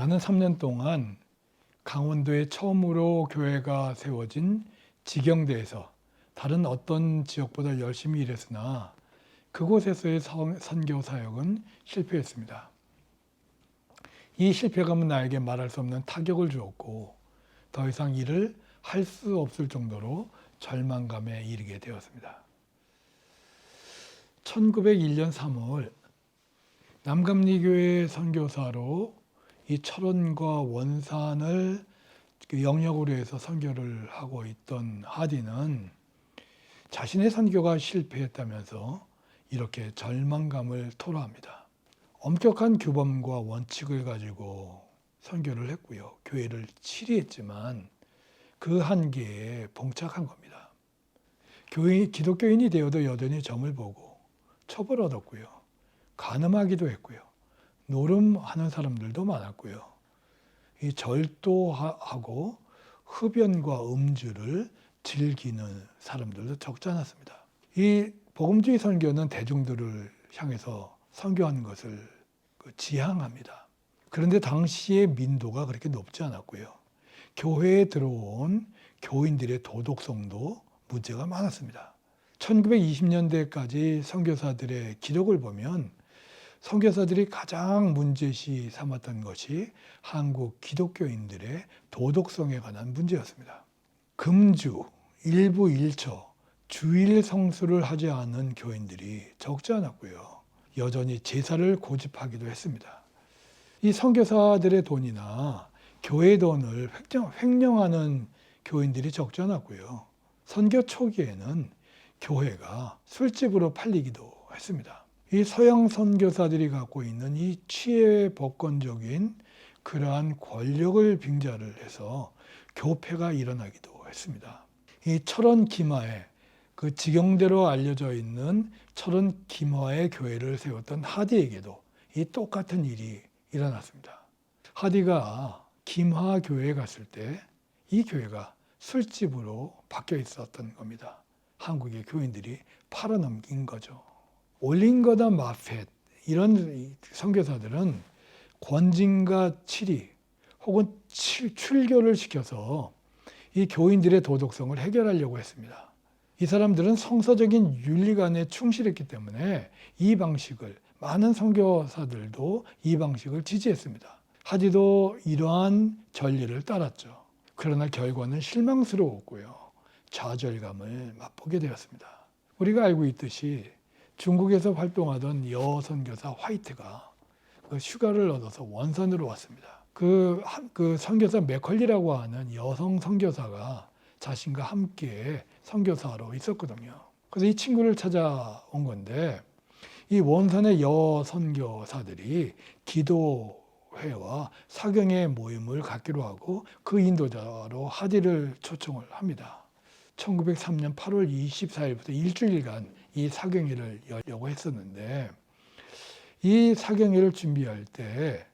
나는 3년 동안 강원도에 처음으로 교회가 세워진 지경대에서 다른 어떤 지역보다 열심히 일했으나 그곳에서의 선교 사역은 실패했습니다. 이 실패감은 나에게 말할 수 없는 타격을 주었고 더 이상 일을 할 수 없을 정도로 절망감에 이르게 되었습니다. 1901년 3월 남감리교회 선교사로 이 철원과 원산을 영역으로 해서 선교를 하고 있던 하디는 자신의 선교가 실패했다면서 이렇게 절망감을 토로합니다. 엄격한 규범과 원칙을 가지고 선교를 했고요. 교회를 치리했지만 그 한계에 봉착한 겁니다. 기독교인이 되어도 여전히 점을 보고 처벌받았고요. 간음하기도 했고요. 노름하는 사람들도 많았고요. 이 절도하고 흡연과 음주를 즐기는 사람들도 적지 않았습니다. 이 복음주의 선교는 대중들을 향해서 선교하는 것을 지향합니다. 그런데 당시의 민도가 그렇게 높지 않았고요. 교회에 들어온 교인들의 도덕성도 문제가 많았습니다. 1920년대까지 선교사들의 기록을 보면 선교사들이 가장 문제시 삼았던 것이 한국 기독교인들의 도덕성에 관한 문제였습니다. 금주, 일부 일처, 주일 성수를 하지 않은 교인들이 적지 않았고요. 여전히 제사를 고집하기도 했습니다. 이 선교사들의 돈이나 교회 돈을 횡령하는 교인들이 적지 않았고요. 선교 초기에는 교회가 술집으로 팔리기도 했습니다. 이 서양 선교사들이 갖고 있는 이 치외법권적인 그러한 권력을 빙자를 해서 교폐가 일어나기도 했습니다. 이 철원 김하에 그 지경대로 알려져 있는 철원 김하의 교회를 세웠던 하디에게도 이 똑같은 일이 일어났습니다. 하디가 김하 교회에 갔을 때 이 교회가 술집으로 바뀌어 있었던 겁니다. 한국의 교인들이 팔아넘긴 거죠. 올링거나 마펫 이런 선교사들은 권징과 치리 혹은 출교를 시켜서 이 교인들의 도덕성을 해결하려고 했습니다. 이 사람들은 성서적인 윤리관에 충실했기 때문에 이 방식을 많은 선교사들도 이 방식을 지지했습니다. 하디도 이러한 전리를 따랐죠. 그러나 결과는 실망스러웠고요. 좌절감을 맛보게 되었습니다. 우리가 알고 있듯이 중국에서 활동하던 여선교사 화이트가 휴가를 얻어서 원산으로 왔습니다. 그 선교사 맥컬리라고 하는 여성 선교사가 자신과 함께 선교사로 있었거든요. 그래서 이 친구를 찾아온 건데 이 원산의 여선교사들이 기도회와 사경의 모임을 갖기로 하고 그 인도자로 하디를 초청을 합니다. 1903년 8월 24일부터 일주일간 이 사경회를 열려고 했었는데 이 사경회를 준비할 때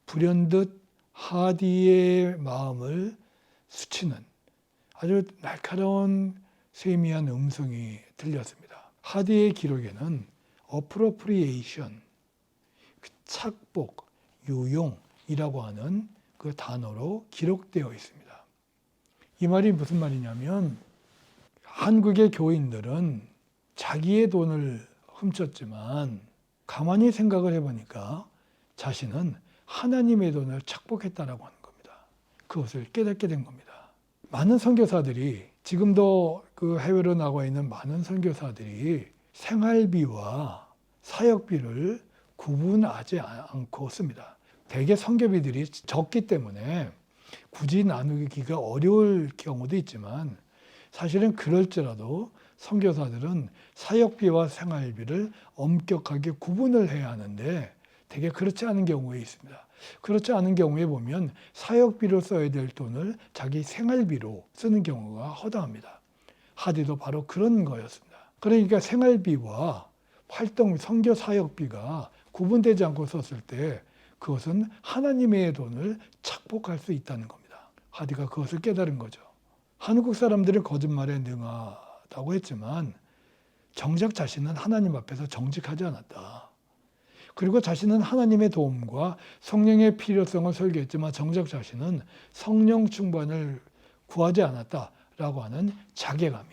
불현듯 하디의 마음을 스치는 아주 날카로운 세미한 음성이 들렸습니다. 하디의 기록에는 appropriation, 착복, 유용이라고 하는 그 단어로 기록되어 있습니다. 이 말이 무슨 말이냐면 한국의 교인들은 자기의 돈을 훔쳤지만 가만히 생각을 해보니까 자신은 하나님의 돈을 착복했다라고 하는 겁니다. 그것을 깨닫게 된 겁니다. 많은 선교사들이 지금도 그 해외로 나가 있는 많은 선교사들이 생활비와 사역비를 구분하지 않고 씁니다. 대개 선교비들이 적기 때문에 굳이 나누기가 어려울 경우도 있지만 사실은 그럴지라도 선교사들은 사역비와 생활비를 엄격하게 구분을 해야 하는데 되게 그렇지 않은 경우에 있습니다. 그렇지 않은 경우에 보면 사역비로 써야 될 돈을 자기 생활비로 쓰는 경우가 허다합니다. 하디도 바로 그런 거였습니다. 그러니까 생활비와 선교 사역비가 구분되지 않고 썼을 때 그것은 하나님의 돈을 착복할 수 있다는 겁니다. 하디가 그것을 깨달은 거죠. 한국 사람들은 거짓말에 능하다고 했지만 정작 자신은 하나님 앞에서 정직하지 않았다. 그리고 자신은 하나님의 도움과 성령의 필요성을 설교했지만 정작 자신은 성령 충만을 구하지 않았다라고 하는 자괴감이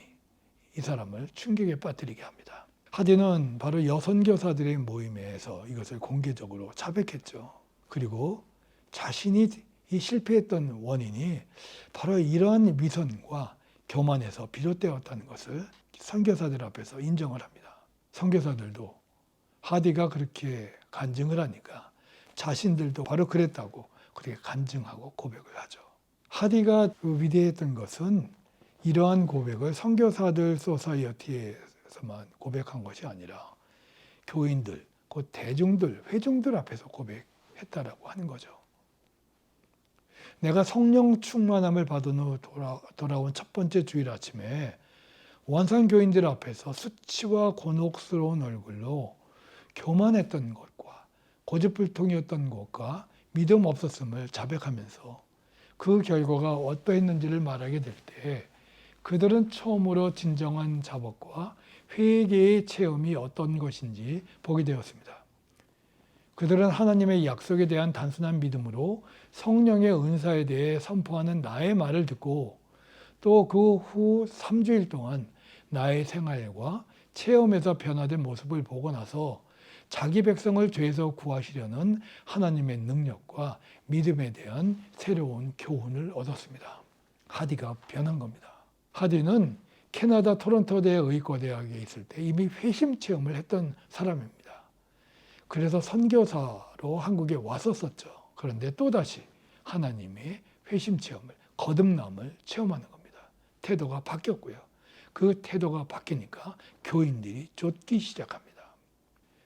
이 사람을 충격에 빠뜨리게 합니다. 하디는 바로 여선교사들의 모임에서 이것을 공개적으로 자백했죠. 그리고 자신이 이 실패했던 원인이 바로 이러한 미선과 교만에서 비롯되었다는 것을 선교사들 앞에서 인정을 합니다. 선교사들도 하디가 그렇게 간증을 하니까 자신들도 바로 그랬다고 그렇게 간증하고 고백을 하죠. 하디가 위대했던 것은 이러한 고백을 선교사들 소사이어티에서만 고백한 것이 아니라 교인들, 곧 대중들, 회중들 앞에서 고백했다라고 하는 거죠. 내가 성령 충만함을 받은 후 돌아온 첫 번째 주일 아침에 원산 교인들 앞에서 수치와 곤혹스러운 얼굴로 교만했던 것과 고집불통이었던 것과 믿음 없었음을 자백하면서 그 결과가 어떠했는지를 말하게 될 때 그들은 처음으로 진정한 자복과 회개의 체험이 어떤 것인지 보게 되었습니다. 그들은 하나님의 약속에 대한 단순한 믿음으로 성령의 은사에 대해 선포하는 나의 말을 듣고 또 그 후 3주일 동안 나의 생활과 체험에서 변화된 모습을 보고 나서 자기 백성을 죄에서 구하시려는 하나님의 능력과 믿음에 대한 새로운 교훈을 얻었습니다. 하디가 변한 겁니다. 하디는 캐나다 토론토대 의과대학에 있을 때 이미 회심 체험을 했던 사람입니다. 그래서 선교사로 한국에 왔었죠. 그런데 또다시 하나님의 회심 체험을, 거듭남을 체험하는 겁니다. 태도가 바뀌었고요. 그 태도가 바뀌니까 교인들이 쫓기 시작합니다.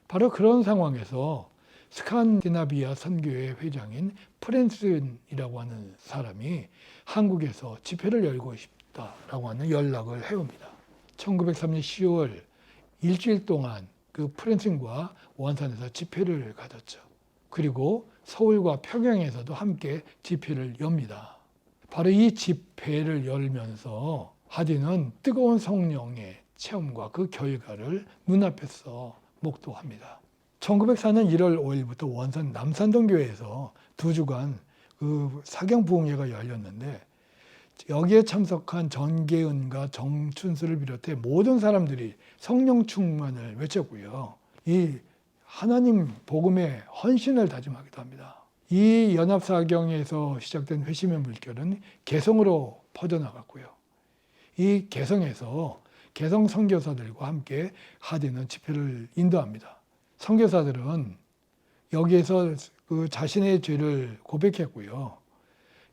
바로 그런 상황에서 스칸디나비아 선교회 회장인 프랜슨이라고 하는 사람이 한국에서 집회를 열고 싶다라고 하는 연락을 해옵니다. 1903년 10월 일주일 동안 그 프랜슨과 원산에서 집회를 가졌죠. 그리고 서울과 평양에서도 함께 집회를 엽니다. 바로 이 집회를 열면서 하디는 뜨거운 성령의 체험과 그 결과를 눈앞에서 목도합니다. 1904년 1월 5일부터 원산 남산동교회에서 2주간 그 사경부흥회가 열렸는데 여기에 참석한 전계은과 정춘수를 비롯해 모든 사람들이 성령 충만을 외쳤고요. 이 하나님 복음의 헌신을 다짐하기도 합니다. 이 연합사경에서 시작된 회심의 물결은 개성으로 퍼져나갔고요. 이 개성에서 개성 선교사들과 함께 하디는 집회를 인도합니다. 선교사들은 여기에서 그 자신의 죄를 고백했고요.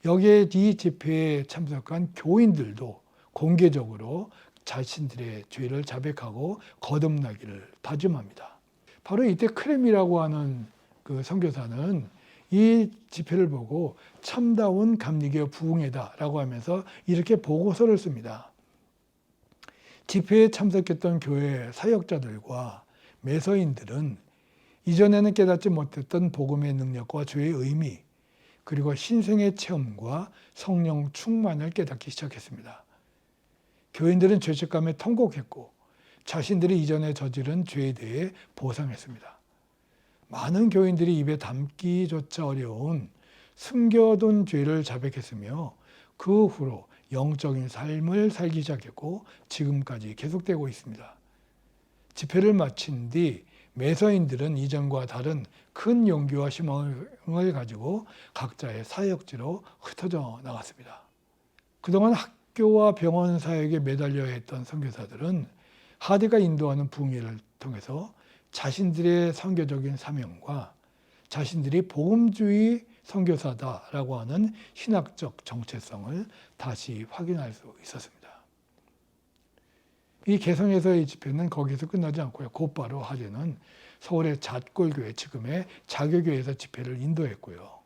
여기에 이 집회에 참석한 교인들도 공개적으로 자신들의 죄를 자백하고 거듭나기를 다짐합니다. 바로 이때 크렘이라고 하는 그 선교사는 이 집회를 보고 참다운 감리교 부흥회다라고 하면서 이렇게 보고서를 씁니다. 집회에 참석했던 교회 사역자들과 매서인들은 이전에는 깨닫지 못했던 복음의 능력과 주의 의미, 그리고 신생의 체험과 성령 충만을 깨닫기 시작했습니다. 교인들은 죄책감에 통곡했고 자신들이 이전에 저지른 죄에 대해 보상했습니다. 많은 교인들이 입에 담기조차 어려운 숨겨둔 죄를 자백했으며 그 후로 영적인 삶을 살기 시작했고 지금까지 계속되고 있습니다. 집회를 마친 뒤 매서인들은 이전과 다른 큰 용기와 희망을 가지고 각자의 사역지로 흩어져 나갔습니다. 그동안 학교와 병원 사역에 매달려 했던 선교사들은 하디가 인도하는 부흥회를 통해서 자신들의 선교적인 사명과 자신들이 복음주의 선교사다라고 하는 신학적 정체성을 다시 확인할 수 있었습니다. 이 개성에서의 집회는 거기서 끝나지 않고요. 곧바로 하디는 서울의 잣골교회, 지금의 자교교회에서 집회를 인도했고요.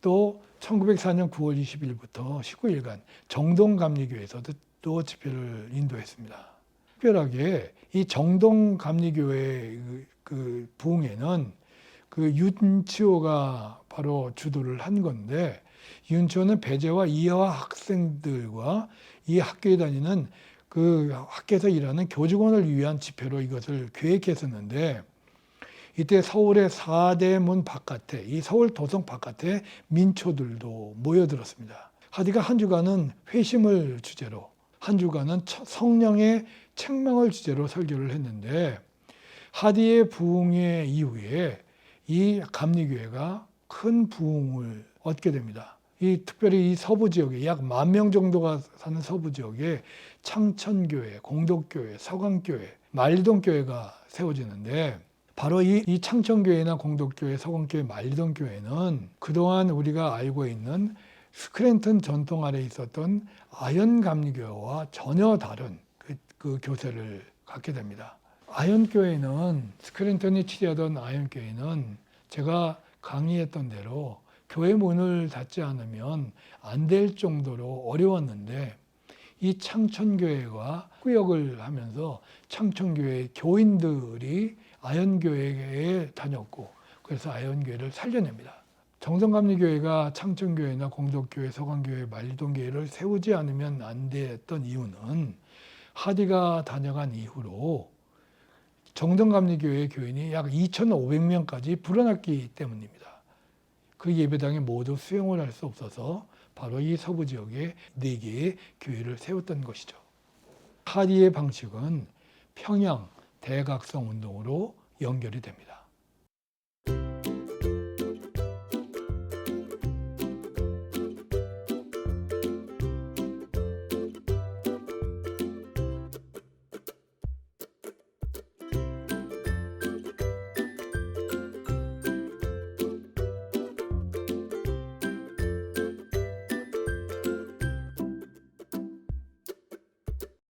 또 1904년 9월 20일부터 19일간 정동감리교회에서도 또 집회를 인도했습니다. 특별하게 이 정동감리교회 그 부흥회는 그 윤치호가 바로 주도를 한 건데, 윤치호는 배재와 이하 학생들과 이 학교에 다니는 그 학교에서 일하는 교직원을 위한 집회로 이것을 계획했었는데, 이때 서울의 4대 문 바깥에, 이 서울 도성 바깥에 민초들도 모여들었습니다. 하디가 한 주간은 회심을 주제로, 한 주간은 성령의 책망을 주제로 설교를 했는데, 하디의 부흥회 이후에 이 감리교회가 큰 부흥을 얻게 됩니다. 특별히 이 서부 지역에 약 10,000명 정도가 사는 서부 지역에 창천교회, 공덕교회, 서강교회, 만리동교회가 세워지는데, 바로 이 창천교회나 공덕교회, 서강교회, 만리동교회는 그동안 우리가 알고 있는 스크랜턴 전통 아래 있었던 아현감리교회와 전혀 다른 그 교세를 갖게 됩니다. 아현교회는, 스크랜턴이 치리하던 아현교회는 제가 강의했던 대로 교회 문을 닫지 않으면 안 될 정도로 어려웠는데, 이 창천교회가 구역을 하면서 창천교회 교인들이 아현교회에 다녔고, 그래서 아현교회를 살려냅니다. 정성감리교회가 창천교회나 공덕교회, 서강교회, 만리동교회를 세우지 않으면 안 됐던 이유는 하디가 다녀간 이후로 정성감리교회 교인이 약 2,500명까지 불어났기 때문입니다. 그 예배당에 모두 수용을 할 수 없어서 바로 이 서부 지역에 4개의 교회를 세웠던 것이죠. 하디의 방식은 평양 대각성 운동으로 연결이 됩니다.